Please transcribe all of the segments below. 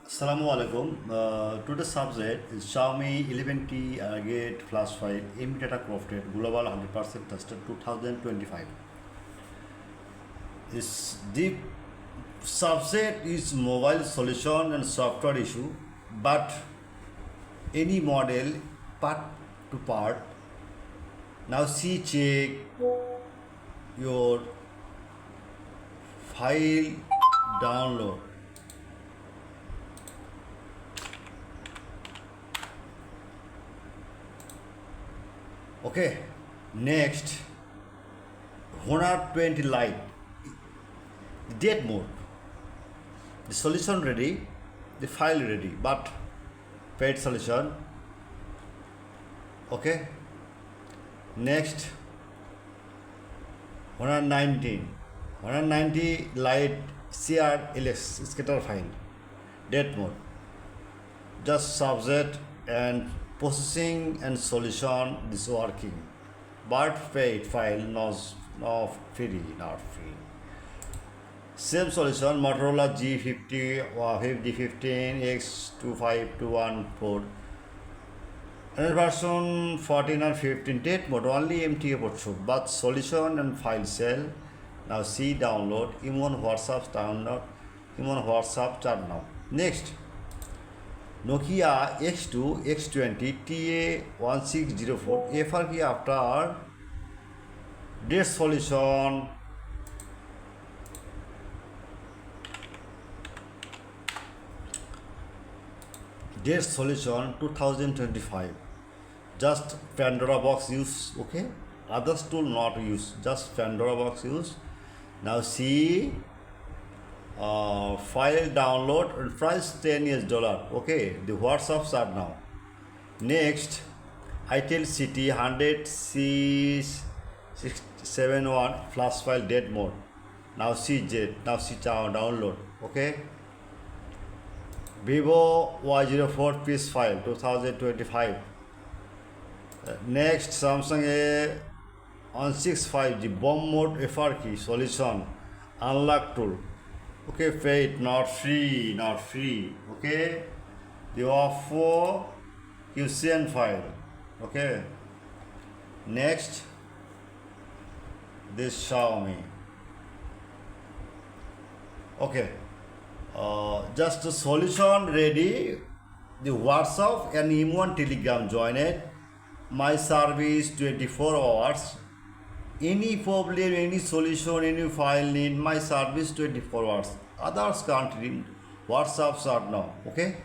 Assalamu alaikum. Today's subject is Xiaomi 11T Gate Flash File M Data Crafted Global 100% Tested 2025. The subject is mobile solution and software issue, but any model part to part. Now see check your file download. Okay, next 120 Lite, the dead mode, the solution ready, the file ready, but paid solution. Okay, next 190 Lite CRLS scatter file, dead mode, just subject and processing and solution this working, but paid file not free. Same solution Motorola G50 or G15X25214, another version 14 and 15 date mode only MTA port show, but solution and file cell. Now see download Immon WhatsApp download Immon WhatsApp chat now. Next Nokia X2 X20 TA1604 FRP after date solution date solution 2025, just Pandora box use. Okay, others tool not use, just Pandora box use. Now see file download and price $10. Okay, the WhatsApp are now. Next ITEL City 100C671 flash file dead mode. Now see jet, now see download. Okay, Vivo Y04 piece file 2025. Next Samsung A165G bomb mode FRP solution unlock tool. Okay, paid, not free. Okay, the OPPO QCN file. Okay, next this Xiaomi. Okay, just the solution ready, the WhatsApp and Imo Telegram joined. My service 24 hours. Any problem, any solution, any file need, my service 24 hours. Others can't read. WhatsApps are now. Okay?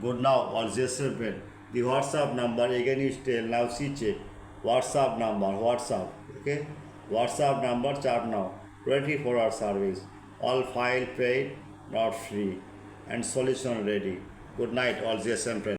Good now. All just the WhatsApp number again is tell. Now see check. WhatsApp number. WhatsApp. Okay? WhatsApp number chat now. 24 hour service. All file paid, not free. And solution ready. Good night. All just friend.